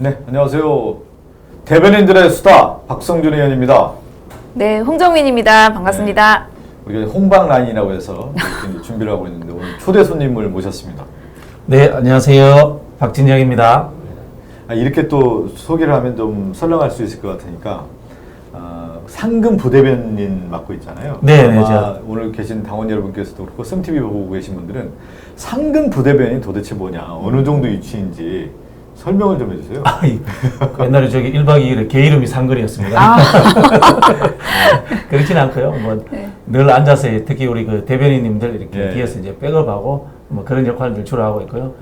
네, 안녕하세요. 대변인들의 수다 박성준 의원입니다. 네, 홍정민입니다. 반갑습니다. 우리가 홍박 라인이라고 해서 이렇게 준비를 하고 있는데 오늘 초대 손님을 모셨습니다. 네, 안녕하세요. 박진영입니다. 이렇게 또 소개를 하면 좀 설렁할 수 있을 것 같으니까 상금 부대변인 맡고 있잖아요. 네, 아마 제가. 오늘 계신 당원 여러분께서도 그렇고 씀TV 보고 계신 분들은 상금 부대변인이 도대체 뭐냐, 어느 정도 위치인지 설명을 좀 해주세요. 옛날에 저기 1박 2일에 개 이름이 상근이었습니다. 그렇진 않고요. 뭐 늘 앉아서 특히 우리 그 대변인님들 이렇게 뒤에서 이제 백업하고 뭐 그런 역할을 주로 하고 있고요.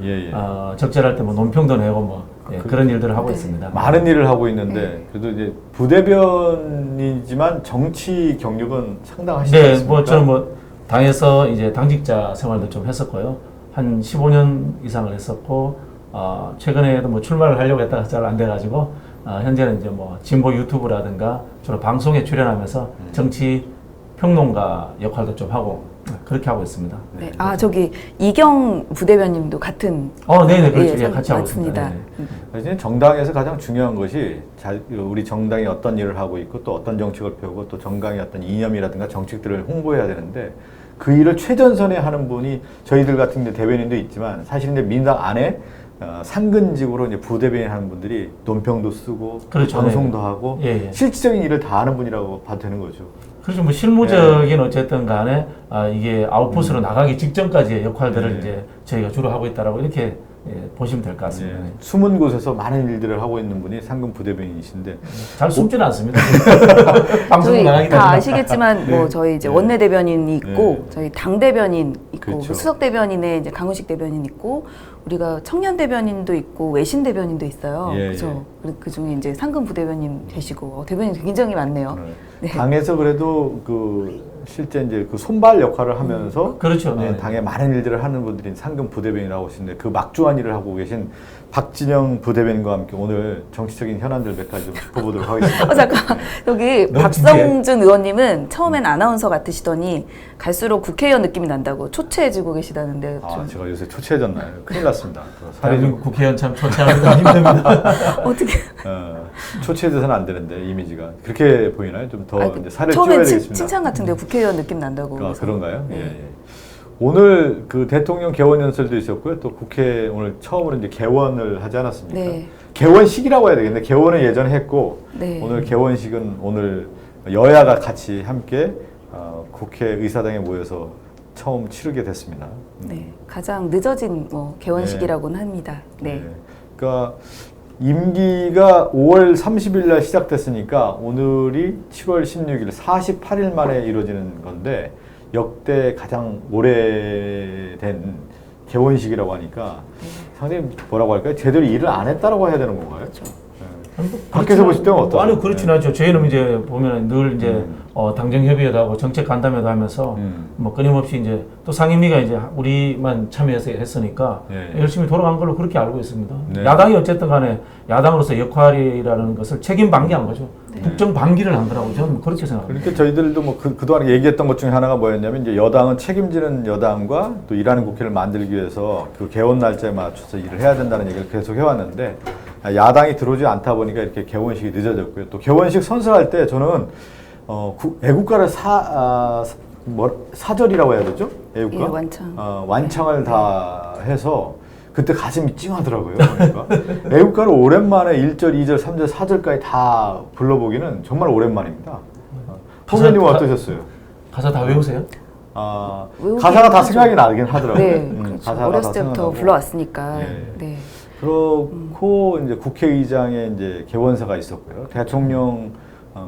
적절할 때 뭐 논평도 내고 뭐 그런 일들을 하고 있습니다. 많은 일을 하고 있는데 그래도 이제 부대변이지만 정치 경력은 상당하시지 네, 않습니까? 뭐 저는 뭐 당에서 이제 당직자 생활도 좀 했었고요. 한 15년 이상을 했었고 최근에도 뭐 출마를 하려고 했다가 잘 안 돼가지고 현재는 이제 뭐 진보 유튜브라든가 주로 방송에 출연하면서 정치 평론가 역할도 좀 하고 그렇게 하고 있습니다. 네, 저기 이경 부대변님도 같은. 네네, 그렇죠. 예, 같이 하고 있습니다. 맞습니다. 이제 정당에서 가장 중요한 것이 우리 정당이 어떤 일을 하고 있고 또 어떤 정책을 펴고 또 정당의 어떤 이념이라든가 정책들을 홍보해야 되는데 그 일을 최전선에 하는 분이 저희들 같은 이제 대변인도 있지만 사실 이제 민당 안에 상근직으로 이제 부대변인 하는 분들이 논평도 쓰고 그렇죠. 방송도 하고 실질적인 일을 다 하는 분이라고 봐도 되는 거죠. 그렇죠. 뭐 실무적인 어쨌든 간에 이게 아웃풋으로 나가기 직전까지의 역할들을 이제 저희가 주로 하고 있다라고 이렇게 보시면 될 것 같습니다. 숨은 곳에서 많은 일들을 하고 있는 분이 상근 부대변인이신데 잘 숨지는 않습니다. 방송 저희 나가기 다 아시겠지만 뭐 저희 이제 원내 대변인이 있고 저희 당 대변인 있고 그렇죠. 수석 대변인에 이제 강훈식 대변인 있고 우리가 청년 대변인도 있고 외신 대변인도 있어요. 그렇죠. 그 중에 이제 상근 부대변인 되시고 대변인 굉장히 많네요. 네. 당에서 그래도 그 실제 이제 그 손발 역할을 하면서 그렇죠. 당에 많은 일들을 하는 분들이 상근 부대변인이라고 하시는데 그 막중한 일을 하고 계신 박진영 부대변인과 함께 오늘 정치적인 현안들 몇 가지 좀 짚어보도록 하겠습니다. 잠깐 여기 박성준 의원님은 처음엔 아나운서 같으시더니 갈수록 국회의원 느낌이 난다고 초췌해지고 계시다는데 제가 요새 초췌해졌나요? 큰일 났습니다. 대한민국 국회의원 참 초췌하기가 힘듭니다. 어떻게? 초췌해져서는 안 되는데 이미지가 그렇게 보이나요? 좀 더 이제 살을 찌워야 처음엔 되겠습니다. 칭찬 같은데 국회의원 느낌 난다고. 그런가요? 예. 오늘 그 대통령 개원 연설도 있었고요. 또 국회 오늘 처음으로 이제 개원을 하지 않았습니까? 네. 개원식이라고 해야 되겠네. 개원은 예전에 했고 오늘 개원식은 오늘 여야가 같이 함께 국회의사당에 모여서 처음 치르게 됐습니다. 네, 가장 늦어진 뭐 개원식이라고는 합니다. 네. 그러니까 임기가 5월 30일 날 시작됐으니까 오늘이 7월 16일 48일 만에 이루어지는 건데 역대 가장 오래된 개원식이라고 하니까 상당히 뭐라고 할까요? 제대로 일을 안 했다라고 해야 되는 건가요? 그렇죠. 밖에서 보실 때는 어떠세요? 아니 그렇진 않죠. 저희는 이제 보면 늘 이제 당정협의회도 하고 정책 간담회도 하면서 뭐 끊임없이 이제 또 상임위가 이제 우리만 참여해서 했으니까 열심히 돌아간 걸로 그렇게 알고 있습니다. 야당이 어쨌든 간에 야당으로서 역할이라는 것을 책임 방기한 거죠. 국정 방기를 한 거라고 저는 그렇게 생각합니다. 그러니까 저희들도 뭐 그동안 얘기했던 것 중에 하나가 뭐였냐면 이제 여당은 책임지는 여당과 또 일하는 국회를 만들기 위해서 그 개원 날짜에 맞춰서 일을 해야 된다는 얘기를 계속 해왔는데 야당이 들어오지 않다 보니까 이렇게 개원식이 늦어졌고요. 또 개원식 선서할 때 저는 애국가를 사절이라고 해야 되죠? 애국가? 완창. 완창을 다 해서 그때 가슴이 찡하더라고요. 그러니까 애국가를 오랜만에 1절, 2절, 3절, 4절까지 다 불러보기는 정말 오랜만입니다. 선생님은 어떠셨어요? 가사 다 외우세요? 가사가 다 생각이 나긴 하더라고요. 네, 그렇죠. 어렸을 때부터 불러왔으니까. 네. 그렇고 이제 국회의장의 이제 개원사가 있었고요. 대통령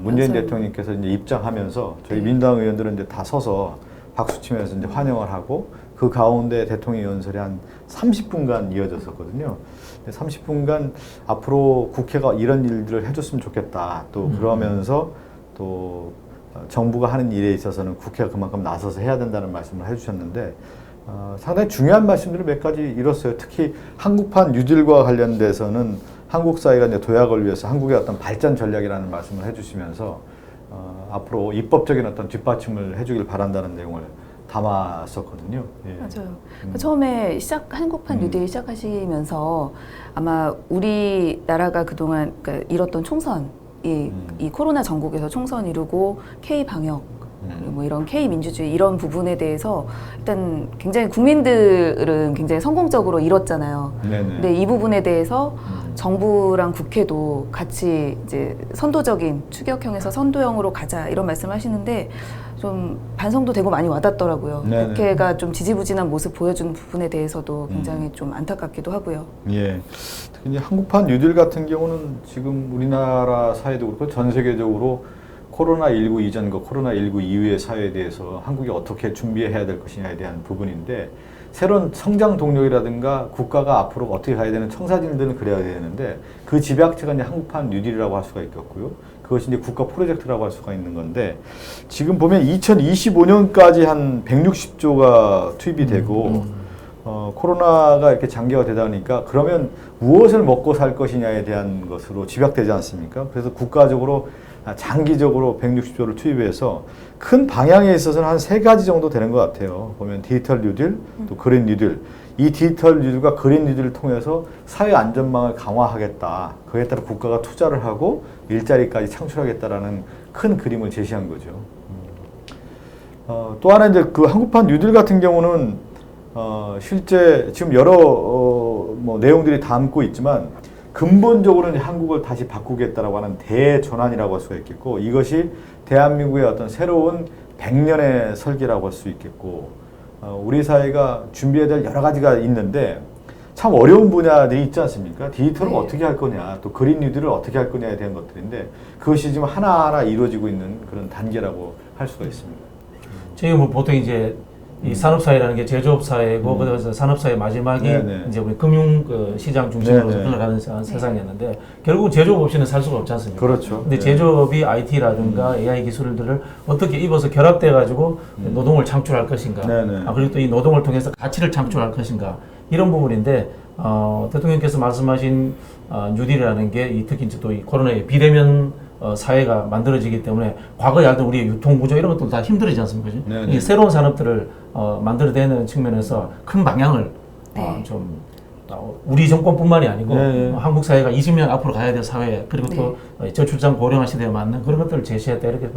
문재인 대통령께서 이제 입장하면서 저희 민주당 의원들은 이제 다 서서 박수 치면서 이제 환영을 하고 그 가운데 대통령 연설이 한 30분간 이어졌었거든요. 30분간 앞으로 국회가 이런 일들을 해줬으면 좋겠다. 또 그러면서 또 정부가 하는 일에 있어서는 국회가 그만큼 나서서 해야 된다는 말씀을 해주셨는데 상당히 중요한 말씀들을 몇 가지 이뤘어요. 특히 한국판 뉴딜과 관련돼서는 한국 사회가 이제 도약을 위해서 한국의 어떤 발전 전략이라는 말씀을 해주시면서 앞으로 입법적인 어떤 뒷받침을 해주길 바란다는 내용을 담았었거든요. 예. 맞아요. 처음에 한국판 뉴딜 시작하시면서 아마 우리나라가 그동안 그러니까 이뤘던 총선, 이 코로나 전국에서 총선 이루고 K 방역, 뭐 이런 K 민주주의 이런 부분에 대해서 일단 굉장히 국민들은 굉장히 성공적으로 이뤘잖아요. 네네. 근데 이 부분에 대해서 정부랑 국회도 같이 이제 선도적인 추격형에서 선도형으로 가자 이런 말씀하시는데 좀 반성도 되고 많이 와닿더라고요. 네네. 국회가 좀 지지부진한 모습 보여준 부분에 대해서도 굉장히 좀 안타깝기도 하고요. 예. 특히 이제 한국판 뉴딜 같은 경우는 지금 우리나라 사회도 그렇고 전 세계적으로 코로나19 이전과 코로나19 이후의 사회에 대해서 한국이 어떻게 준비해야 될 것이냐에 대한 부분인데 새로운 성장 동력이라든가 국가가 앞으로 어떻게 가야 되는 청사진들은 그래야 되는데 그 집약체가 이제 한국판 뉴딜이라고 할 수가 있겠고요. 그것이 이제 국가 프로젝트라고 할 수가 있는 건데 지금 보면 2025년까지 한 160조가 투입이 되고 코로나가 이렇게 장기화되다 보니까 그러면 무엇을 먹고 살 것이냐에 대한 것으로 집약되지 않습니까? 그래서 국가적으로 장기적으로 160조를 투입해서 큰 방향에 있어서는 한 3가지 정도 되는 것 같아요. 보면 디지털 뉴딜, 또 그린 뉴딜. 이 디지털 뉴딜과 그린 뉴딜을 통해서 사회 안전망을 강화하겠다. 그에 따라 국가가 투자를 하고 일자리까지 창출하겠다라는 큰 그림을 제시한 거죠. 또 하나 이제 그 한국판 뉴딜 같은 경우는 실제 지금 여러 뭐 내용들이 담고 있지만 근본적으로는 한국을 다시 바꾸겠다라고 하는 대전환이라고 할 수가 있겠고 이것이 대한민국의 어떤 새로운 100년의 설계라고 할 수 있겠고 우리 사회가 준비해야 될 여러 가지가 있는데 참 어려운 분야들이 있지 않습니까? 디지털을 네. 어떻게 할 거냐, 또 그린 뉴딜을 어떻게 할 거냐에 대한 것들인데 그것이 지금 하나하나 이루어지고 있는 그런 단계라고 할 수가 있습니다. 저희 뭐 보통 이제 이 산업사회라는 게 제조업사회고 그래서 산업사회 마지막이 네네. 이제 우리 금융 그 시장 중심으로 네네. 흘러가는 세상이었는데 결국은 제조업 없이는 살 수가 없지 않습니까? 그렇죠. 근데 네. 제조업이 IT라든가 AI 기술들을 어떻게 입어서 결합돼 가지고 노동을 창출할 것인가? 네네. 그리고 또 이 노동을 통해서 가치를 창출할 것인가? 이런 부분인데 대통령께서 말씀하신 뉴딜이라는 게 특히 이제 또 이 코로나의 비대면 사회가 만들어지기 때문에 과거에 알던 우리의 유통구조 이런 것도 다 힘들어지지 않습니까? 이 새로운 산업들을 만들어내는 측면에서 큰 방향을 좀 우리 정권뿐만이 아니고 한국 사회가 20년 앞으로 가야 될 사회 그리고 또 저출산 고령화 시대에 맞는 그런 것들을 제시했다 이렇게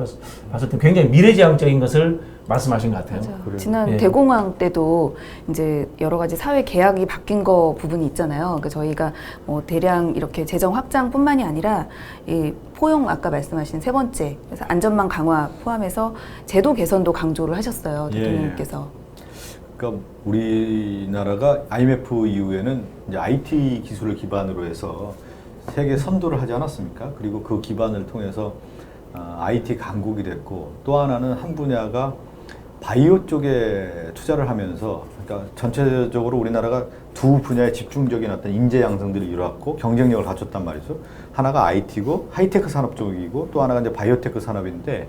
봤을 때 굉장히 미래지향적인 것을 말씀하신 것 같아요. 맞아요. 지난 대공황 때도 이제 여러 가지 사회 계약이 바뀐 거 부분이 있잖아요. 그러니까 저희가 뭐 대량 이렇게 재정 확장뿐만이 아니라 이 포용 아까 말씀하신 3번째 그래서 안전망 강화 포함해서 제도 개선도 강조를 하셨어요. 대통령께서. 그러니까 우리나라가 IMF 이후에는 이제 IT 기술을 기반으로 해서 세계 선도를 하지 않았습니까? 그리고 그 기반을 통해서 IT 강국이 됐고 또 하나는 한 분야가 바이오 쪽에 투자를 하면서 그러니까 전체적으로 우리나라가 두 분야에 집중적인 어떤 인재 양성들이 이루었고 경쟁력을 갖췄단 말이죠. 하나가 IT고 하이테크 산업 쪽이고 또 하나가 이제 바이오테크 산업인데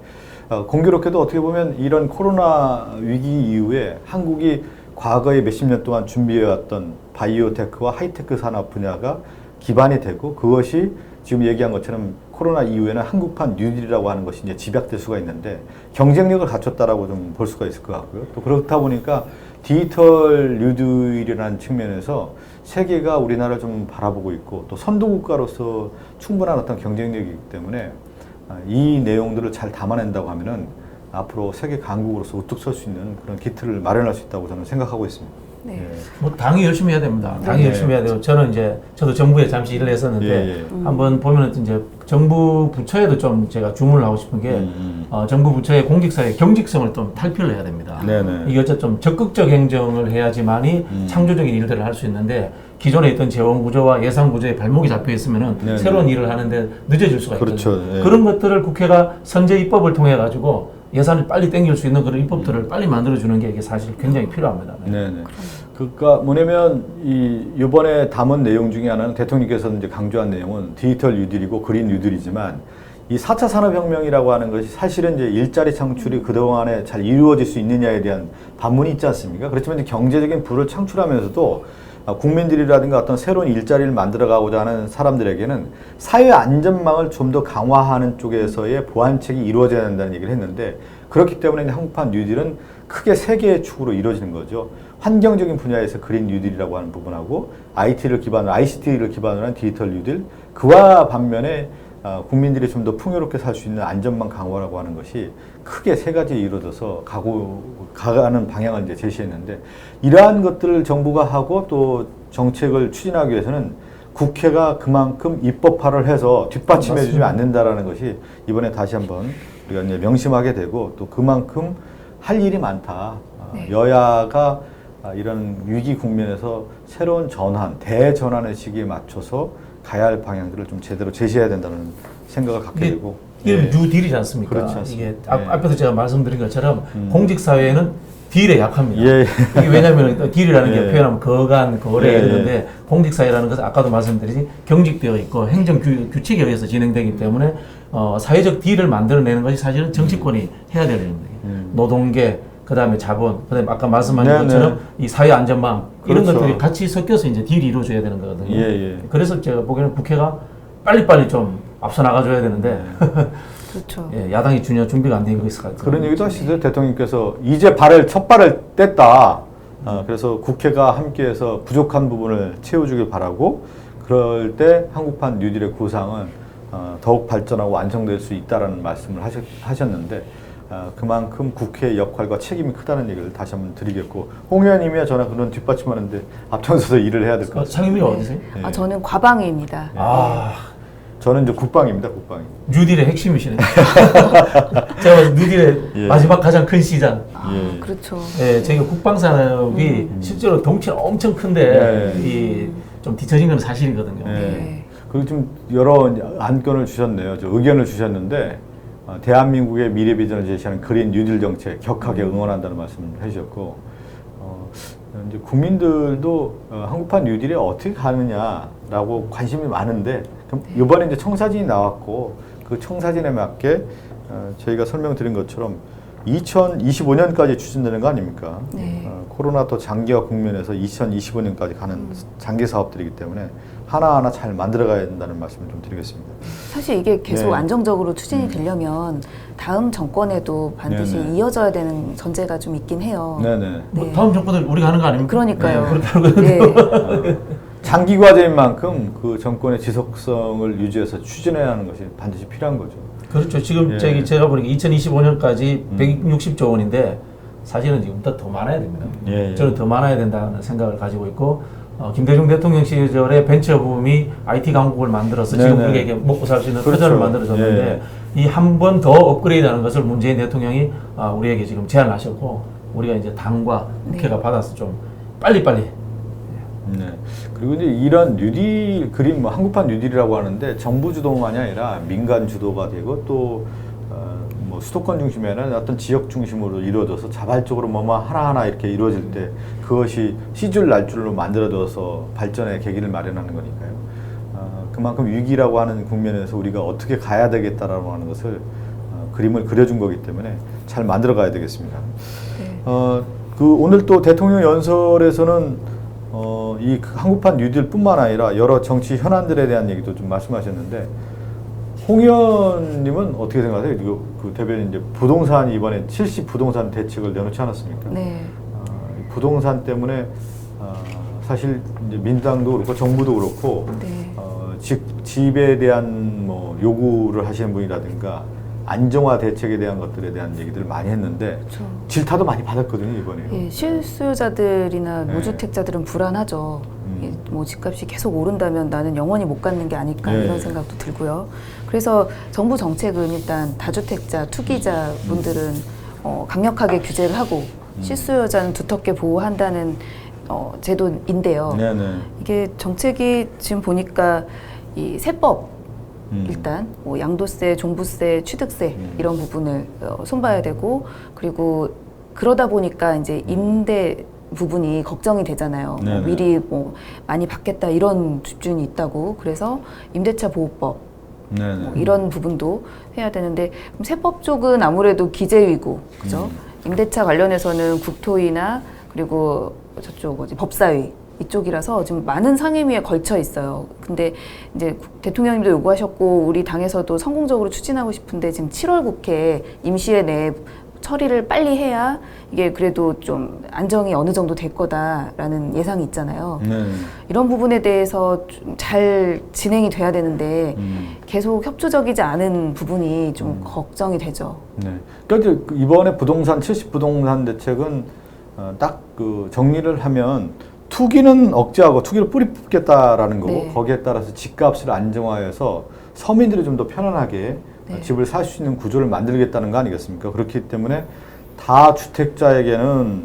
공교롭게도 어떻게 보면 이런 코로나 위기 이후에 한국이 과거에 몇십 년 동안 준비해왔던 바이오테크와 하이테크 산업 분야가 기반이 되고 그것이 지금 얘기한 것처럼 코로나 이후에는 한국판 뉴딜이라고 하는 것이 이제 집약될 수가 있는데 경쟁력을 갖췄다라고 좀 볼 수가 있을 것 같고요. 또 그렇다 보니까 디지털 뉴딜이라는 측면에서 세계가 우리나라를 좀 바라보고 있고 또 선도국가로서 충분한 어떤 경쟁력이기 때문에 이 내용들을 잘 담아낸다고 하면은 앞으로 세계 강국으로서 우뚝 설 수 있는 그런 기틀을 마련할 수 있다고 저는 생각하고 있습니다. 네. 뭐 당이 열심히 해야 됩니다. 당이 열심히 해야 되고 저도 정부에 잠시 일을 했었는데 한번 보면은 이제 정부 부처에도 좀 제가 주문을 하고 싶은 게 정부 부처의 공직사의 경직성을 좀 탈피를 해야 됩니다. 이게 어쨌든 좀 적극적 행정을 해야지만이 창조적인 일들을 할 수 있는데 기존에 있던 재원 구조와 예산 구조에 발목이 잡혀 있으면은 새로운 일을 하는데 늦어질 수가 있거든요. 그렇죠. 그런 것들을 국회가 선제 입법을 통해 가지고 예산을 빨리 땡길 수 있는 그런 입법들을 빨리 만들어주는 게 이게 사실 굉장히 필요합니다. 네네. 그러니까 뭐냐면 이번에 담은 내용 중에 하나는 대통령께서 이제 강조한 내용은 디지털 뉴딜이고 그린 뉴딜이지만 이 4차 산업혁명이라고 하는 것이 사실은 이제 일자리 창출이 그동안에 잘 이루어질 수 있느냐에 대한 반문이 있지 않습니까? 그렇지만 이제 경제적인 부를 창출하면서도 국민들이라든가 어떤 새로운 일자리를 만들어가고자 하는 사람들에게는 사회 안전망을 좀 더 강화하는 쪽에서의 보완책이 이루어져야 된다는 얘기를 했는데, 그렇기 때문에 한국판 뉴딜은 크게 세 개의 축으로 이루어지는 거죠. 환경적인 분야에서 그린 뉴딜이라고 하는 부분하고 ICT를 기반으로 한 디지털 뉴딜, 그와 반면에 국민들이 좀 더 풍요롭게 살 수 있는 안전망 강화라고 하는 것이 크게 세 가지에 이루어져서 가가는 방향을 이제 제시했는데, 이러한 것들을 정부가 하고 또 정책을 추진하기 위해서는 국회가 그만큼 입법화를 해서 뒷받침해 주면 안 된다라는 것이 이번에 다시 한번 우리가 이제 명심하게 되고, 또 그만큼 할 일이 많다. 네. 여야가 이런 위기 국면에서 새로운 대전환의 시기에 맞춰서 가야 할 방향들을 좀 제대로 제시해야 된다는 생각을 갖게 되고. 이게 뉴딜이지 않습니까? 그렇지 않습니까? 이게 앞에서 제가 말씀드린 것처럼 공직사회는 딜에 약합니다. 이게 왜냐하면 딜이라는 게 표현하면 거간, 거래 이러는데 공직사회라는 것은 아까도 말씀드리지 경직되어 있고 행정규칙에 의해서 진행되기 때문에 사회적 딜을 만들어내는 것이 사실은 정치권이 해야 되는 거예요. 노동계, 그 다음에 자본, 그 다음에 아까 말씀하신 것처럼 이 사회 안전망, 이런 그렇죠. 것들이 같이 섞여서 이제 딜이 이루어져야 되는 거거든요. 그래서 제가 보기에는 국회가 빨리빨리 좀 앞서 나가줘야 되는데 그렇죠. 예, 야당이 전혀 준비가 안 된 것일 것 같아요. 그런 얘기도 하시죠. 대통령께서 이제 첫 발을 뗐다. 그래서 국회가 함께해서 부족한 부분을 채워주길 바라고, 그럴 때 한국판 뉴딜의 구상은 더욱 발전하고 완성될 수 있다라는 말씀을 하셨는데, 그만큼 국회의 역할과 책임이 크다는 얘기를 다시 한번 드리겠고, 홍 의원님이야 저나 그런 뒷받침하는데 앞장서서 일을 해야 될 것 같습니다. 상임위가 어디세요? 저는 과방위입니다. 저는 이제 국방입니다. 국방이. 뉴딜의 핵심이시네요. 제가 뉴딜의 마지막 가장 큰 시장. 그렇죠. 예, 저희가 국방산업이 실제로 덩치는 엄청 큰데 이 좀 뒤처진 건 사실이거든요. 그리고 좀 여러 안건을 주셨네요. 의견을 주셨는데, 대한민국의 미래 비전을 제시하는 그린 뉴딜 정책 격하게 응원한다는 말씀을 해주셨고, 이제 국민들도 한국판 뉴딜이 어떻게 가느냐라고 관심이 많은데, 그럼 이번에 이제 청사진이 나왔고, 그 청사진에 맞게 저희가 설명드린 것처럼 2025년까지 추진되는 거 아닙니까? 코로나 또 장기화 국면에서 2025년까지 가는 장기 사업들이기 때문에 하나하나 잘 만들어가야 된다는 말씀을 좀 드리겠습니다. 사실 이게 계속 안정적으로 추진이 되려면 다음 정권에도 반드시 이어져야 되는 전제가 좀 있긴 해요. 뭐 다음 정권은 우리가 하는 거 아닙니까? 그러니까요. 그렇게 알고 장기 과제인 만큼 그 정권의 지속성을 유지해서 추진해야 하는 것이 반드시 필요한 거죠. 그렇죠. 지금 제가 보니까 2025년까지 160조 원인데 사실은 지금 더 많아야 됩니다. 저는 더 많아야 된다는 생각을 가지고 있고, 김대중 대통령 시절에 벤처붐이 IT 강국을 만들어서 지금 우리에게 먹고 살 수 있는 터전을 만들어줬는데, 이 한 번 더 업그레이드하는 것을 문재인 대통령이 우리에게 지금 제안하셨고, 우리가 이제 당과 국회가 받아서 좀 빨리빨리. 그리고 이제 이런 뉴딜 그림, 한국판 뉴딜이라고 하는데 정부 주도만이 아니라 민간 주도가 되고, 또 뭐 수도권 중심에는 어떤 지역 중심으로 이루어져서 자발적으로 뭐뭐 하나하나 이렇게 이루어질 때 그것이 시줄 날줄로 만들어져서 발전의 계기를 마련하는 거니까요. 그만큼 위기라고 하는 국면에서 우리가 어떻게 가야 되겠다라고 하는 것을 그림을 그려준 거기 때문에 잘 만들어 가야 되겠습니다. 오늘 또 대통령 연설에서는 이 한국판 뉴딜뿐만 아니라 여러 정치 현안들에 대한 얘기도 좀 말씀하셨는데, 홍 의원님은 어떻게 생각하세요? 그 대변인 이제 부동산 이번에 70 부동산 대책을 내놓지 않았습니까? 부동산 때문에 사실 이제 민주당도 그렇고 정부도 그렇고 집에 대한 뭐 요구를 하시는 분이라든가 안정화 대책에 대한 것들에 대한 얘기들을 많이 했는데 질타도 많이 받았거든요 이번에. 실수요자들이나 무주택자들은 불안하죠. 뭐 집값이 계속 오른다면 나는 영원히 못 갖는 게 아닐까 이런 생각도 들고요. 그래서 정부 정책은 일단 다주택자, 투기자 분들은 강력하게 규제를 하고 실수요자는 두텁게 보호한다는 제도인데요. 이게 정책이 지금 보니까 이 세법 일단 뭐 양도세, 종부세, 취득세 이런 부분을 손봐야 되고, 그리고 그러다 보니까 이제 임대 부분이 걱정이 되잖아요. 미리 뭐 많이 받겠다 이런 수준이 있다고. 그래서 임대차 보호법 뭐 이런 부분도 해야 되는데, 그럼 세법 쪽은 아무래도 기재위고, 그죠? 임대차 관련해서는 국토위나 그리고 저쪽 법사위 이쪽이라서 지금 많은 상임위에 걸쳐 있어요. 근데 이제 대통령님도 요구하셨고 우리 당에서도 성공적으로 추진하고 싶은데 지금 7월 국회 임시회 내에 처리를 빨리 해야 이게 그래도 좀 안정이 어느 정도 될 거다라는 예상이 있잖아요. 이런 부분에 대해서 좀 잘 진행이 돼야 되는데 계속 협조적이지 않은 부분이 좀 걱정이 되죠. 네. 그러니까 이제 이번에 부동산 70 부동산 대책은 딱 그 정리를 하면 투기는 억제하고 투기를 뿌리 뽑겠다라는 거고 네. 거기에 따라서 집값을 안정화해서 서민들이 좀 더 편안하게 네. 집을 살 수 있는 구조를 만들겠다는 거 아니겠습니까? 그렇기 때문에 다주택자에게는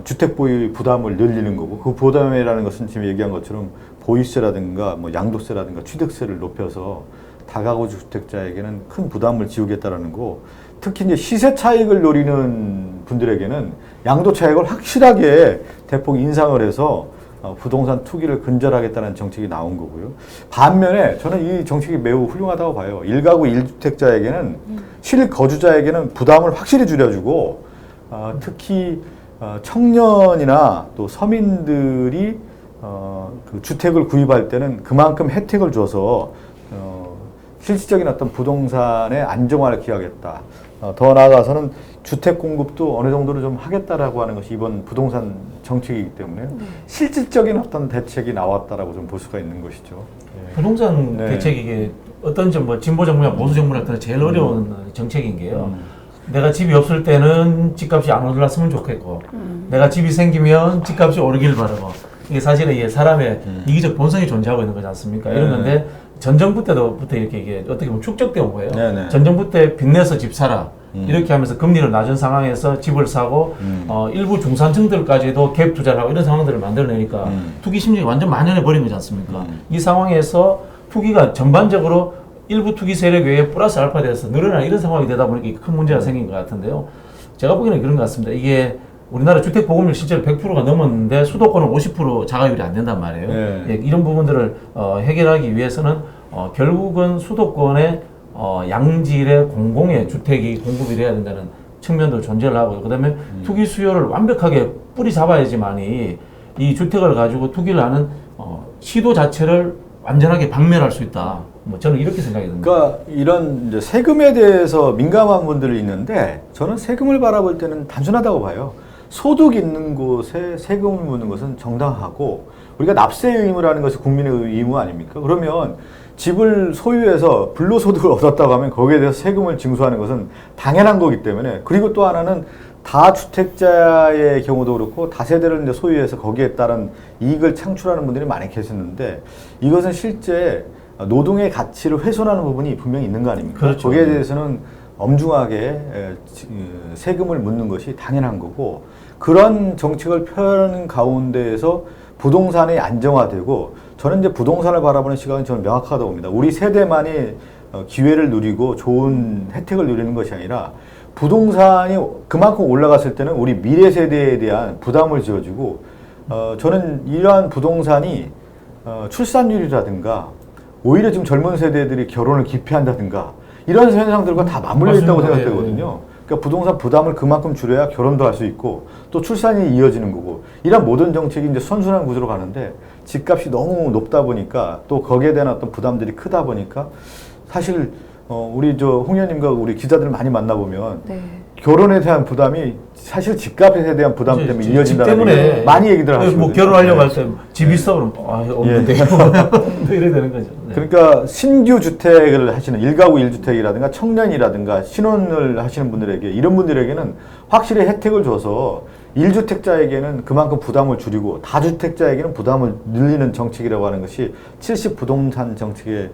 주택 보유 부담을 늘리는 거고 그 부담이라는 것은 지금 얘기한 것처럼 보유세라든가 뭐 양도세라든가 취득세를 높여서 다가구 주택자에게는 큰 부담을 지우겠다라는 거. 특히 이제 시세 차익을 노리는 분들에게는 양도 차익을 확실하게 대폭 인상을 해서 부동산 투기를 근절하겠다는 정책이 나온 거고요. 반면에 저는 이 정책이 매우 훌륭하다고 봐요. 1가구 1주택자에게는 실거주자에게는 부담을 확실히 줄여주고 특히 청년이나 또 서민들이 그 주택을 구입할 때는 그만큼 혜택을 줘서 실질적인 어떤 부동산의 안정화를 기하겠다. 더 나아가서는 주택 공급도 어느 정도로 좀 하겠다라고 하는 것이 이번 부동산 정책이기 때문에 실질적인 어떤 대책이 나왔다라고 좀 볼 수가 있는 것이죠. 부동산 네. 대책이 이게 어떤 뭐 진보 정부나 보수 정부나 제일 어려운 정책인 게요. 내가 집이 없을 때는 집값이 안 올랐으면 좋겠고, 내가 집이 생기면 집값이 오르길 바라고. 이게 사실은 이게 사람의 이기적 본성이 존재하고 있는 거지 않습니까? 이런 건데 전 정부 때부터 이렇게 이게 어떻게 보면 축적되어 온 거예요. 네네. 전 정부 때 빚내서 집 사라. 이렇게 하면서 금리를 낮은 상황에서 집을 사고 일부 중산층들까지도 갭 투자를 하고 이런 상황들을 만들어내니까 투기 심리가 완전 만연해 버린 거지 않습니까? 이 상황에서 투기가 전반적으로 일부 투기 세력 외에 플러스 알파 돼서 늘어나는 이런 상황이 되다 보니까 큰 문제가 생긴 것 같은데요. 제가 보기에는 그런 것 같습니다. 이게 우리나라 주택 보급률 실제로 100%가 넘었는데 수도권은 50% 자가율이 안 된단 말이에요. 네. 예, 이런 부분들을 해결하기 위해서는 결국은 수도권의 양질의 공공의 주택이 공급이 돼야 된다는 측면도 존재를 하고, 그다음에 투기 수요를 완벽하게 뿌리 잡아야지만이 이 주택을 가지고 투기를 하는 시도 자체를 완전하게 박멸할 수 있다. 뭐 저는 이렇게 생각이 듭니다. 그러니까 이런 이제 세금에 대해서 민감한 분들이 있는데 저는 세금을 바라볼 때는 단순하다고 봐요. 소득 있는 곳에 세금을 묻는 것은 정당하고 우리가 납세 의무를 하는 것이 국민의 의무 아닙니까? 그러면 집을 소유해서 불로소득을 얻었다고 하면 거기에 대해서 세금을 징수하는 것은 당연한 거기 때문에, 그리고 또 하나는 다주택자의 경우도 그렇고 다세대를 이제 소유해서 거기에 따른 이익을 창출하는 분들이 많이 계셨는데 이것은 실제 노동의 가치를 훼손하는 부분이 분명히 있는 거 아닙니까? 그렇죠. 거기에 대해서는 엄중하게 세금을 묻는 것이 당연한 거고, 그런 정책을 펴는 가운데에서 부동산이 안정화되고, 저는 이제 부동산을 바라보는 시각은 저는 명확하다고 봅니다. 우리 세대만이 기회를 누리고 좋은 혜택을 누리는 것이 아니라 부동산이 그만큼 올라갔을 때는 우리 미래 세대에 대한 부담을 지어주고, 저는 이러한 부동산이 출산율이라든가 오히려 지금 젊은 세대들이 결혼을 기피한다든가 이런 현상들과 다 맞물려 있다고 맞습니다. 생각되거든요. 그러니까 부동산 부담을 그만큼 줄여야 결혼도 할 수 있고 또 출산이 이어지는 거고, 이런 모든 정책이 이제 선순환 구조로 가는데 집값이 너무 높다 보니까 또 거기에 대한 어떤 부담들이 크다 보니까 사실 우리 홍 의원님과 우리 기자들 많이 만나보면 네. 결혼에 대한 부담이 사실 집값에 대한 부담 때문에 집 이어진다는 때문에 얘기 많이 얘기들 하시거든요. 뭐 결혼하려고 할 때 집 있어 그럼 없는데 또 이래 되는 거죠. 네. 그러니까 신규 주택을 하시는 1가구 1주택이라든가 청년이라든가 신혼을 하시는 분들에게, 이런 분들에게는 확실히 혜택을 줘서 1주택자에게는 그만큼 부담을 줄이고 다주택자에게는 부담을 늘리는 정책이라고 하는 것이 70 부동산 정책의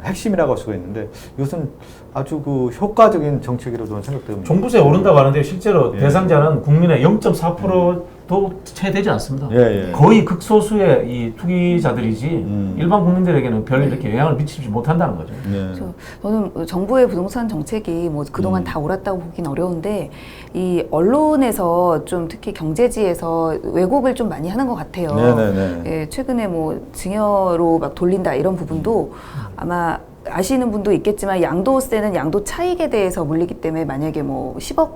핵심이라고 할 수가 있는데, 이것은 아주 그 효과적인 정책이라고 저는 생각됩니다. 종부세 오른다고 하는데 실제로 예. 대상자는 국민의 0.4%도 채 되지 않습니다. 예. 거의 극소수의 이 투기자들이지 일반 국민들에게는 별 이렇게 영향을 미치지 못한다는 거죠. 네. 저는 정부의 부동산 정책이 뭐 그동안 다 옳았다고 보긴 어려운데 이 언론에서 좀 특히 경제지에서 왜곡을 좀 많이 하는 것 같아요. 네네네. 예, 최근에 뭐 증여로 막 돌린다 이런 부분도 아마 아시는 분도 있겠지만 양도세는 양도 차익에 대해서 물리기 때문에 만약에 뭐 10억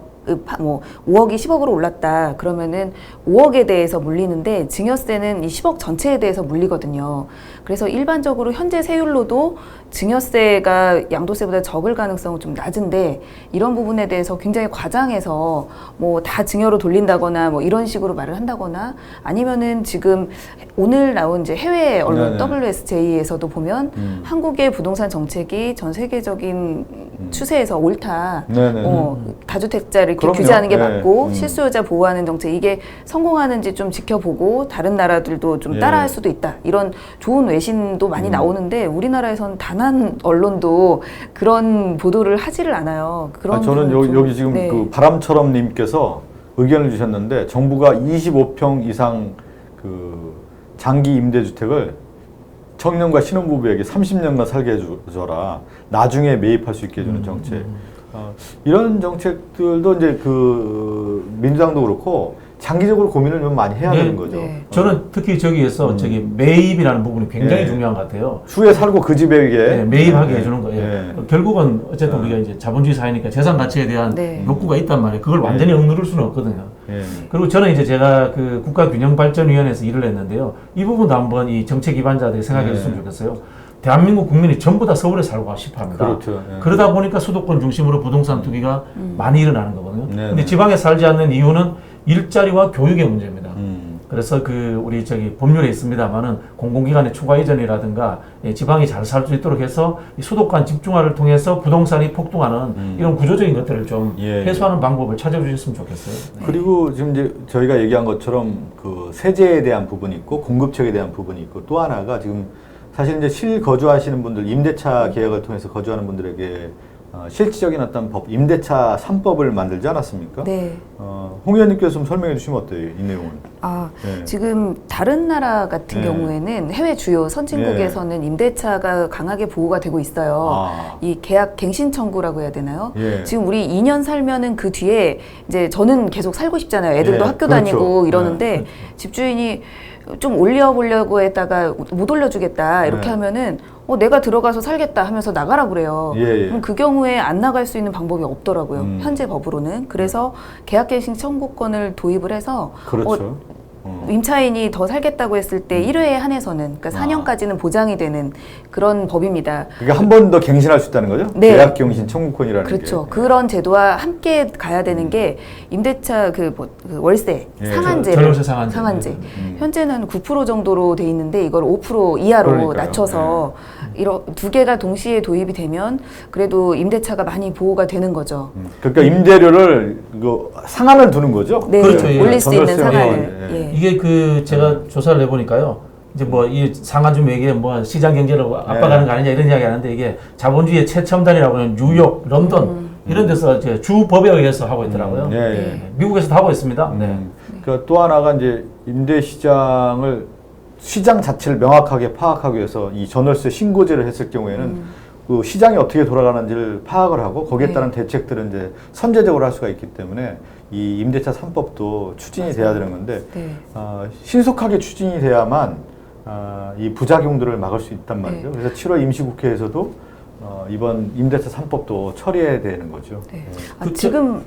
뭐 5억이 10억으로 올랐다 그러면은 5억에 대해서 물리는데 증여세는 이 10억 전체에 대해서 물리거든요. 그래서 일반적으로 현재 세율로도 증여세가 양도세보다 적을 가능성은 좀 낮은데 이런 부분에 대해서 굉장히 과장해서 뭐 다 증여로 돌린다거나 뭐 이런 식으로 말을 한다거나 아니면은 지금 오늘 나온 이제 해외 언론 WSJ에서도 보면 한국의 부동산 정책이 전 세계적인 추세에서 옳다. 다주택자를 이렇게 그럼요. 규제하는 게 맞고 실수요자 보호하는 정책 이게 성공하는지 좀 지켜보고 다른 나라들도 좀 따라할 수도 있다. 이런 좋은 외신도 많이 나오는데 우리나라에서는 단 한 언론도 그런 보도를 하지를 않아요. 그런 저는 여기 지금 그 바람처럼 님께서 의견을 주셨는데 정부가 25평 이상 그 장기 임대주택을 청년과 신혼부부에게 30년간 살게 해줘라. 나중에 매입할 수 있게 해주는 정책. 이런 정책들도 이제 그 민주당도 그렇고 장기적으로 고민을 좀 많이 해야 되는 거죠. 저는 특히 저기에서 저기 매입이라는 부분이 굉장히 중요한 것 같아요. 주에 살고 그 집에게 매입하게 해주는 거예요. 결국은 어쨌든 우리가 이제 자본주의 사회니까 재산 가치에 대한 욕구가 있단 말이에요. 그걸 완전히 억누를 수는 없거든요. 그리고 저는 이제 제가 그 국가균형발전위원회에서 일을 했는데요. 이 부분도 한번 이 정책 기반자들이 생각해 줬으면 좋겠어요. 대한민국 국민이 전부 다 서울에 살고 싶어합니다. 그렇죠. 그러다 보니까 수도권 중심으로 부동산 투기가 많이 일어나는 거거든요. 근데 지방에 살지 않는 이유는 일자리와 교육의 문제입니다. 그래서 그 우리 저기 법률에 있습니다만은 공공기관의 추가 이전이라든가 지방이 잘 살 수 있도록 해서 이 수도권 집중화를 통해서 부동산이 폭등하는 이런 구조적인 것들을 좀 해소하는 방법을 찾아주셨으면 좋겠어요. 그리고 지금 이제 저희가 얘기한 것처럼 그 세제에 대한 부분이 있고 공급책에 대한 부분이 있고 또 하나가 지금 사실 이제 실거주하시는 분들 임대차 계약을 통해서 거주하는 분들에게 실질적인 어떤 법, 임대차 3법을 만들지 않았습니까? 네. 홍 의원님께서 좀 설명해 주시면 어때요, 이 내용은? 지금 다른 나라 같은 경우에는 해외 주요 선진국에서는 임대차가 강하게 보호가 되고 있어요. 이 계약 갱신 청구라고 해야 되나요? 지금 우리 2년 살면은 그 뒤에 이제 저는 계속 살고 싶잖아요. 애들도 학교 다니고 이러는데 집주인이 좀 올려보려고 했다가 못 올려주겠다 이렇게 하면은 내가 들어가서 살겠다 하면서 나가라 그래요. 그럼 그 경우에 안 나갈 수 있는 방법이 없더라고요. 현재 법으로는. 그래서 계약갱신 청구권을 도입을 해서 임차인이 더 살겠다고 했을 때 1회에 한해서는 그러니까 4년까지는 보장이 되는 그런 법입니다. 그러니까 한 번 더 갱신할 수 있다는 거죠? 네. 계약갱신 청구권이라는 게. 그렇죠. 그런 제도와 함께 가야 되는 게 임대차 그 월세 상한제를 상한제. 현재는 9% 정도로 돼 있는데 이걸 5% 이하로 그러니까요. 낮춰서 이런 두 개가 동시에 도입이 되면 그래도 임대차가 많이 보호가 되는 거죠. 그러니까 임대료를 상한을 두는 거죠? 네, 그렇죠. 올릴 수 있는 전월세 상한을. 이게 그 제가 조사를 해보니까요. 이제 뭐 이 상한 좀 얘기해 뭐 시장 경제를 압박하는 거 아니냐 이런 이야기 하는데 이게 자본주의의 최첨단이라고 하는 뉴욕, 런던 이런 데서 이제 주법에 의해서 하고 있더라고요. 미국에서도 하고 있습니다. 그러니까 또 하나가 이제 임대 시장을 시장 자체를 명확하게 파악하기 위해서 이 전월세 신고제를 했을 경우에는 그 시장이 어떻게 돌아가는지를 파악을 하고 거기에 따른 대책들은 이제 선제적으로 할 수가 있기 때문에 이 임대차 3법도 추진이 돼야 되는 건데 신속하게 추진이 돼야만 이 부작용들을 막을 수 있단 말이죠. 그래서 7월 임시국회에서도 이번 임대차 3법도 처리해야 되는 거죠. 지금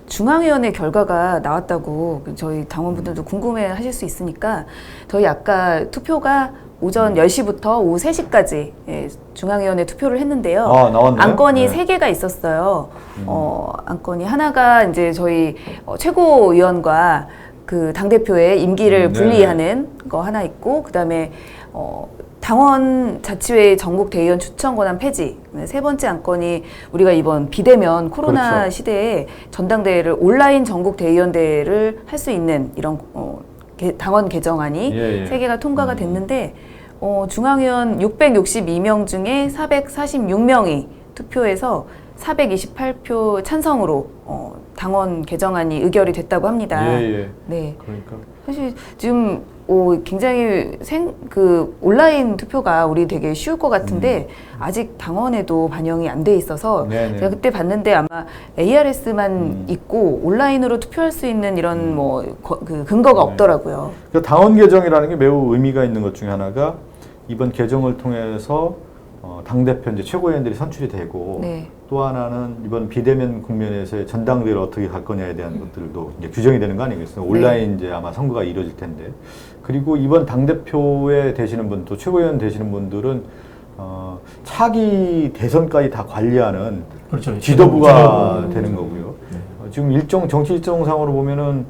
중앙위원회 결과가 나왔다고 저희 당원분들도 궁금해하실 수 있으니까 저희 아까 투표가 오전 10시부터 오후 3시까지 중앙위원회 투표를 했는데요. 나왔나요? 안건이 3개가 있었어요. 안건이 하나가 이제 저희 최고위원과 그 당대표의 임기를 분리하는 거 하나 있고, 그 다음에 당원 자치회 전국 대의원 추천 권한 폐지. 세 번째 안건이 우리가 이번 비대면 코로나 시대에 전당대회를 온라인 전국 대의원 대회를 할 수 있는 이런 당원 개정안이 3개가 통과가 됐는데 중앙위원 662명 중에 446명이 투표해서 428표 찬성으로 당원 개정안이 의결이 됐다고 합니다. 네. 그러니까 사실 지금 굉장히 온라인 투표가 우리 되게 쉬울 것 같은데 아직 당원에도 반영이 안 돼 있어서 제가 그때 봤는데 아마 ARS만 있고 온라인으로 투표할 수 있는 이런 그 근거가 없더라고요. 그러니까 당원 개정이라는 게 매우 의미가 있는 것 중에 하나가 이번 개정을 통해서 당대표 이제 최고위원들이 선출이 되고 네. 또 하나는 이번 비대면 국면에서의 전당대회를 어떻게 갈 거냐에 대한 것들도 이제 규정이 되는 거 아니겠어요? 온라인 이제 아마 선거가 이루어질 텐데 그리고 이번 당대표에 되시는 분 또 최고위원 되시는 분들은 차기 대선까지 다 관리하는 그렇죠. 지도부가 되는 거고요. 지금 정치 일정상으로 보면은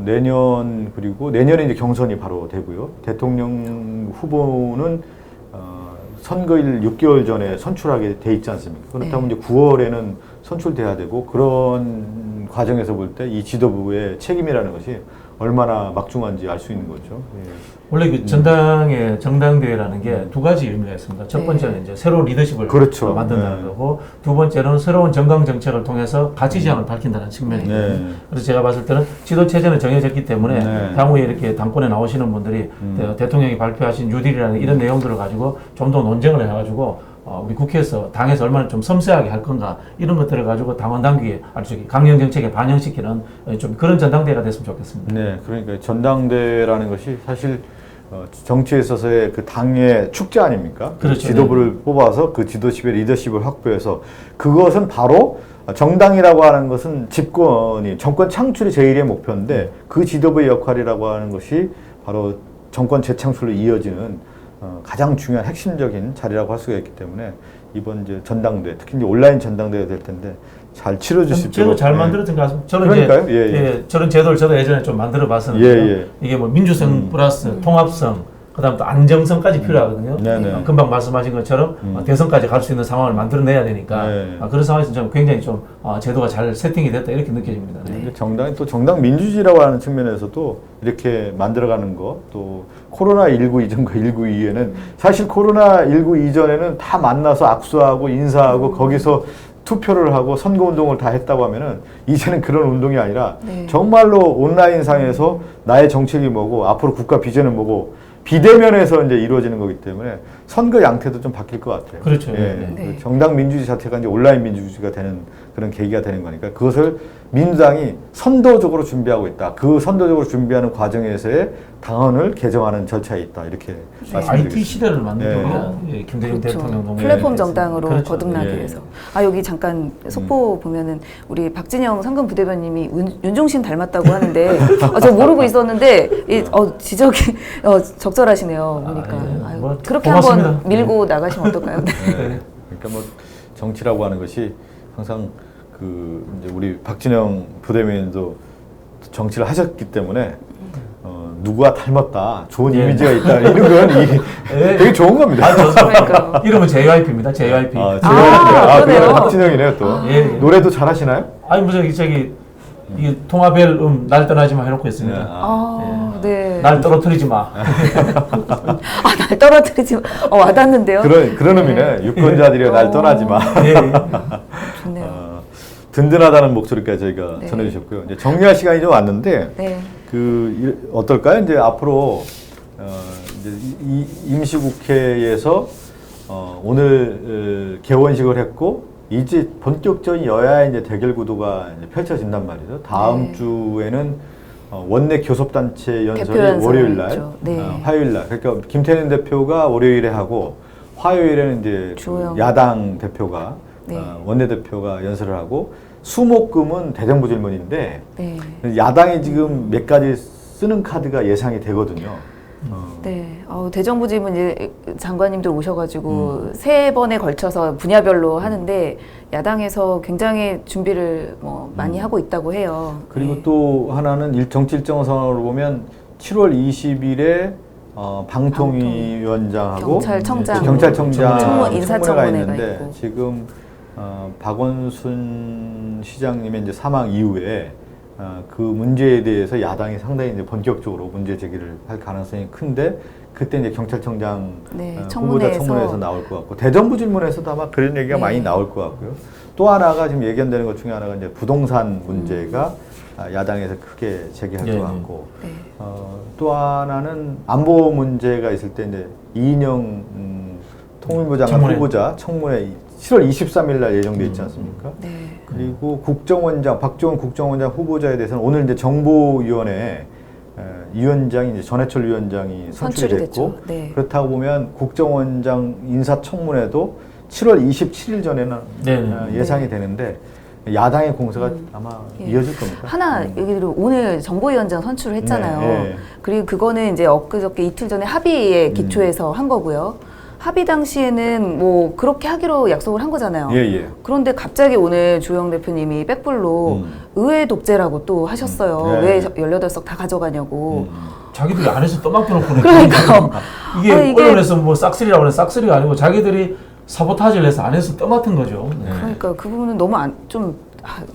내년 그리고 내년에 이제 경선이 바로 되고요. 대통령 후보는 선거일 6개월 전에 선출하게 돼 있지 않습니까? 그렇다면 이제 9월에는 선출돼야 되고 그런 과정에서 볼 때 이 지도부의 책임이라는 것이 얼마나 막중한지 알 수 있는 거죠. 예. 원래 그 전당의 정당대회라는 게 두 가지 의미가 있습니다. 첫 번째는 이제 새로운 리더십을 그렇죠. 만든다는 거고, 두 번째는 새로운 정강 정책을 통해서 가치 지향을 밝힌다는 측면이거든요. 그래서 제가 봤을 때는 지도 체제는 정해졌기 때문에 향후에 이렇게 당권에 나오시는 분들이 대통령이 발표하신 뉴딜이라는 이런 내용들을 가지고 좀 더 논쟁을 해가지고 우리 국회에서 당에서 얼마나 좀 섬세하게 할 건가 이런 것들을 가지고 당원 당규에 강령 정책에 반영시키는 좀 그런 전당대회가 됐으면 좋겠습니다. 네, 그러니까 전당대회라는 것이 사실 정치에 있어서의 그 당의 축제 아닙니까? 그렇죠. 지도부를 뽑아서 그 지도십의 리더십을 확보해서 그것은 바로 정당이라고 하는 것은 집권이 정권 창출이 제1의 목표인데 그 지도부의 역할이라고 하는 것이 바로 정권 재창출로 이어지는 가장 중요한 핵심적인 자리라고 할 수가 있기 때문에 이번 이제 전당대 특히 이제 온라인 전당대회가 될 텐데 잘 치러질 수 있도록 제도 잘 만들어진 것 같습니다. 저는 그러니까요? 이제 저런 제도를 저도 예전에 좀 만들어 봤었는데 이게 뭐 민주성 플러스 통합성 그다음 또 안정성까지 필요하거든요. 금방 말씀하신 것처럼 대선까지 갈 수 있는 상황을 만들어내야 되니까 그런 상황에서 저는 굉장히 좀 제도가 잘 세팅이 됐다 이렇게 느껴집니다. 네. 정당이 또 정당 민주주의라고 하는 측면에서도 이렇게 만들어가는 거 또 코로나19 이전과 19 이후에는 사실 코로나19 이전에는 다 만나서 악수하고 인사하고 거기서 투표를 하고 선거운동을 다 했다고 하면은 이제는 그런 운동이 아니라 정말로 온라인상에서 나의 정책이 뭐고 앞으로 국가 비전은 뭐고 비대면에서 이제 이루어지는 거기 때문에 선거 양태도 좀 바뀔 것 같아요. 그렇죠. 예. 정당 민주주의 자체가 이제 온라인 민주주의가 되는 그런 계기가 되는 거니까 그것을 민주당이 선도적으로 준비하고 있다. 그 선도적으로 준비하는 과정에서의 당헌을 개정하는 절차에 있다. 이렇게 말씀드리겠습니다. IT 시대를 만들기 위한 김대중 그렇죠. 대통령 플랫폼 정당으로 그렇죠. 거듭나기 위해서. 여기 잠깐 속보 보면은 우리 박진영 상근 부대변님이 윤종신 닮았다고 하는데 저 모르고 있었는데 지적이 적절하시네요. 보니까 뭐 그렇게 고맙습니다. 한번 밀고 나가시면 어떨까요? 그러니까 뭐 정치라고 하는 것이 항상 그 이제 우리 박진영 부대변인도 정치를 하셨기 때문에 누구와 닮았다, 좋은 이미지가 있다 이런 건 되게 좋은 겁니다. 그러니까요. 이름은 JYP입니다. JYP. 그래요? 박진영이네요 또. 노래도 잘하시나요? 아니 뭐 저기 이 통합엘 날 떠나지 마 해놓고 있습니다. 네. 날 떨어뜨리지 마. 날 떨어뜨리지 마. 와닿는데요. 그런 의미네. 유권자들이 날 떠나지 마. 좋네요. 든든하다는 목소리까지 저희가 전해주셨고요. 이제 정리할 시간이 좀 왔는데 어떨까요? 이제 앞으로 이제 임시국회에서 오늘 개원식을 했고 이제 본격적인 여야의 이제 대결 구도가 이제 펼쳐진단 말이죠. 다음 주에는 원내 교섭단체 연설이 월요일 날, 화요일 날. 그러니까 김태년 대표가 월요일에 하고 화요일에는 이제 그 야당 대표가 원내 대표가 연설을 하고 수목금은 대정부 질문인데 야당이 지금 몇 가지 쓰는 카드가 예상이 되거든요. 대정부 질문 이제 장관님들 오셔가지고 세 번에 걸쳐서 분야별로 하는데 야당에서 굉장히 준비를 많이 하고 있다고 해요. 그리고 또 하나는 정치 일정상으로 보면 7월 20일에 방통위원장하고 경찰청장 인사청문회가 있는데 있고. 지금 박원순 시장님의 이제 사망 이후에 그 문제에 대해서 야당이 상당히 이제 본격적으로 문제 제기를 할 가능성이 큰데 그때 이제 경찰청장 후보자 청문회에서 나올 것 같고 대정부 질문에서도 아마 그런 얘기가 많이 나올 것 같고요. 또 하나가 지금 예견되는 것 중에 하나가 이제 부동산 문제가 야당에서 크게 제기할 것 같고 또 하나는 안보 문제가 있을 때 이제 이인영 통일부 장관 후보자 청문회 7월 23일 날 예정돼 있지 않습니까? 그리고 박지원 국정원장 후보자에 대해서는 오늘 이제 정보위원회 위원장이 이제 전해철 위원장이 선출이 됐고 네. 그렇다고 보면 국정원장 인사청문회도 7월 27일 전에는 예상이 되는데 야당의 공세가 아마 이어질 겁니다. 하나 얘기 드리면 오늘 정보위원장 선출을 했잖아요. 네. 그리고 그거는 이제 엊그저께 이틀 전에 합의에 기초해서 한 거고요. 합의 당시에는 뭐 그렇게 하기로 약속을 한 거잖아요. 그런데 갑자기 오늘 주영 대표님이 백불로 의회 독재라고 또 하셨어요. 왜 18석 다 가져가냐고. 자기들이 안에서 떠맡겨놓고 그러니까요. 이게 아니, 언론에서 뭐 싹쓸이라고 하는 싹쓸이가 아니고 자기들이 사보타지를 해서 안에서 떠맡은 거죠. 그러니까 그 부분은 너무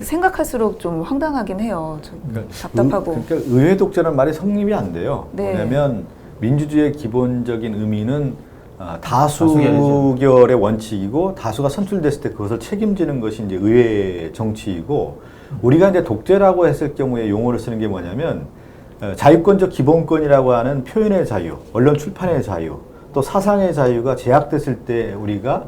생각할수록 좀 황당하긴 해요. 좀 답답하고. 그러니까 의회 독재라는 말이 성립이 안 돼요. 네. 왜냐하면 민주주의의 기본적인 의미는 다수결의 원칙이고 다수가 선출됐을 때 그것을 책임지는 것이 이제 의회 정치이고 우리가 이제 독재라고 했을 경우에 용어를 쓰는 게 뭐냐면 자유권적 기본권이라고 하는 표현의 자유, 언론 출판의 자유, 또 사상의 자유가 제약됐을 때 우리가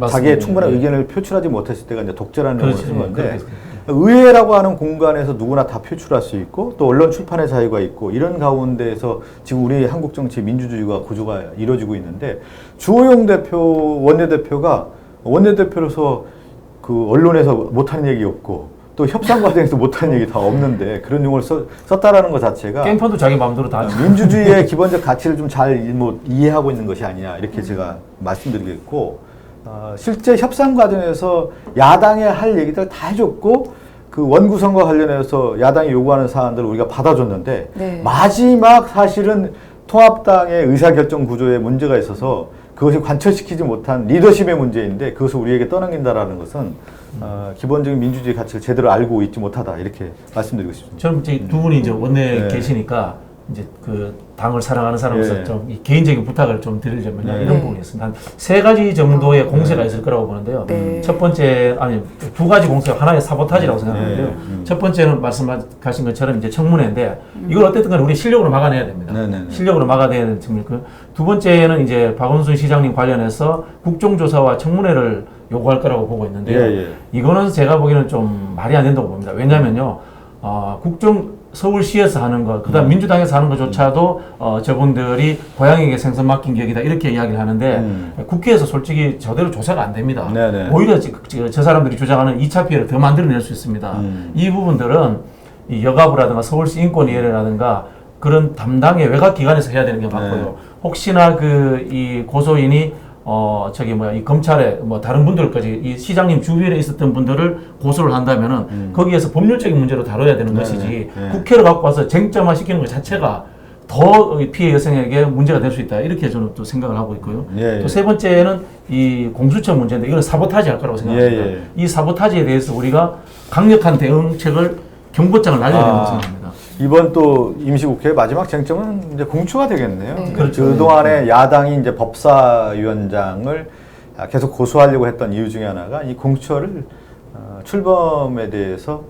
자기의 충분한 의견을 표출하지 못했을 때가 이제 독재라는 용어를 쓰는 건데 의회라고 하는 공간에서 누구나 다 표출할 수 있고 또 언론 출판의 자유가 있고 이런 가운데에서 지금 우리 한국 정치 민주주의가 구조가 이루어지고 있는데 주호영 대표 원내대표가 원내대표로서 그 언론에서 못하는 얘기 없고 또 협상 과정에서 못하는 얘기 다 없는데 그런 용어를 썼다라는 것 자체가 게임판도 자기 마음대로 다 하죠. 민주주의의 기본적 가치를 좀 잘 이해하고 있는 것이 아니냐 이렇게 제가 말씀드리겠고 실제 협상 과정에서 야당에 할 얘기들 다 해줬고 그 원구성과 관련해서 야당이 요구하는 사안들을 우리가 받아줬는데 마지막 사실은 통합당의 의사결정 구조에 문제가 있어서 그것이 관철시키지 못한 리더십의 문제인데 그것을 우리에게 떠넘긴다라는 것은 기본적인 민주주의 가치를 제대로 알고 있지 못하다 이렇게 말씀드리고 싶습니다. 저는 이제 두 분이 이제 원내에 계시니까 이제 그 당을 사랑하는 사람으로서 좀 이 개인적인 부탁을 좀 드리려면 이런 부분이 있습니다. 한 3가지 정도의 공세가 있을 거라고 보는데요. 첫 번째, 아니, 2가지 공세가 하나의 사보타지라고 생각하는데요. 첫 번째는 말씀하신 것처럼 이제 청문회인데 이걸 어쨌든 간에 우리 실력으로 막아내야 됩니다. 실력으로 막아내야 되는 측면. 두 번째는 이제 박원순 시장님 관련해서 국정조사와 청문회를 요구할 거라고 보고 있는데요. 이거는 제가 보기에는 좀 말이 안 된다고 봅니다. 왜냐면요, 서울시에서 하는 것, 그 다음 민주당에서 하는 것조차도 저분들이 고양이에게 생선 맡긴 격이다 이렇게 이야기를 하는데 국회에서 솔직히 저대로 조사가 안 됩니다. 오히려 저 사람들이 주장하는 2차 피해를 더 만들어낼 수 있습니다. 이 부분들은 이 여가부라든가 서울시 인권위원회라든가 그런 담당의 외곽기관에서 해야 되는 게 맞고요. 혹시나 이 고소인이 이 검찰에 다른 분들까지 이 시장님 주변에 있었던 분들을 고소를 한다면은 거기에서 법률적인 문제로 다뤄야 되는 것이지 국회를 갖고 와서 쟁점화 시키는 것 자체가 더 피해 여성에게 문제가 될 수 있다. 이렇게 저는 또 생각을 하고 있고요. 또 세 번째는 이 공수처 문제인데 이건 사보타지 할 거라고 생각합니다. 이 사보타지에 대해서 우리가 강력한 대응책을 경고장을 날려야 된다고 생각합니다. 이번 또 임시국회 마지막 쟁점은 이제 공수처가 되겠네요. 그렇죠. 그동안에 야당이 이제 법사위원장을 계속 고소하려고 했던 이유 중에 하나가 이 공수처를 출범에 대해서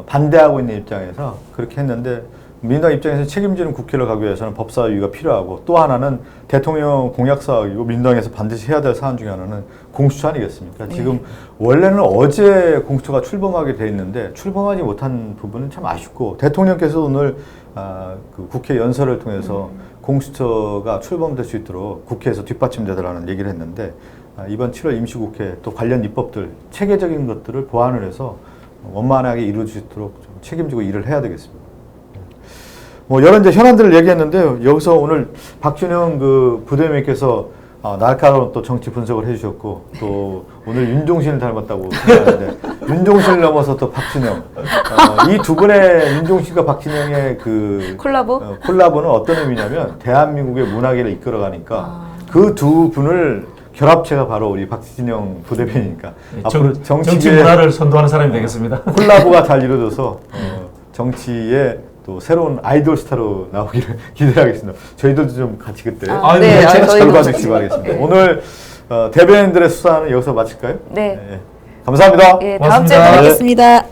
반대하고 있는 입장에서 그렇게 했는데 민주당 입장에서 책임지는 국회를 가기 위해서는 법사위가 필요하고 또 하나는 대통령 공약 사항이고 민주당에서 반드시 해야 될 사안 중에 하나는 공수처 아니겠습니까? 지금 원래는 어제 공수처가 출범하게 돼 있는데 출범하지 못한 부분은 참 아쉽고 대통령께서 오늘 그 국회 연설을 통해서 공수처가 출범될 수 있도록 국회에서 뒷받침되더라는 얘기를 했는데 이번 7월 임시국회 또 관련 입법들 체계적인 것들을 보완을 해서 원만하게 이루어질 수 있도록 좀 책임지고 일을 해야 되겠습니다. 여러 이제 현안들을 얘기했는데요. 여기서 오늘 박준영 그 부대변인께서 날카로운 또 정치 분석을 해주셨고 또 오늘 윤종신을 닮았다고 생각하는데 윤종신을 넘어서 또 박준영 이 두 분의 윤종신과 박준영의 그 콜라보는 어떤 의미냐면 대한민국의 문화계를 이끌어가니까 그 두 분을 결합체가 바로 우리 박진영 부대변인이니까 앞으로 정치 문화를 선도하는 사람이 되겠습니다. 콜라보가 잘 이루어져서 정치에 또 새로운 아이돌 스타로 나오기를 기대하겠습니다. 저희들도 좀 같이 그때 결과 주시기 바라겠습니다. 오늘 대변인들의 수사는 여기서 마칠까요? 네. 감사합니다. 다음 주에 뵙겠습니다.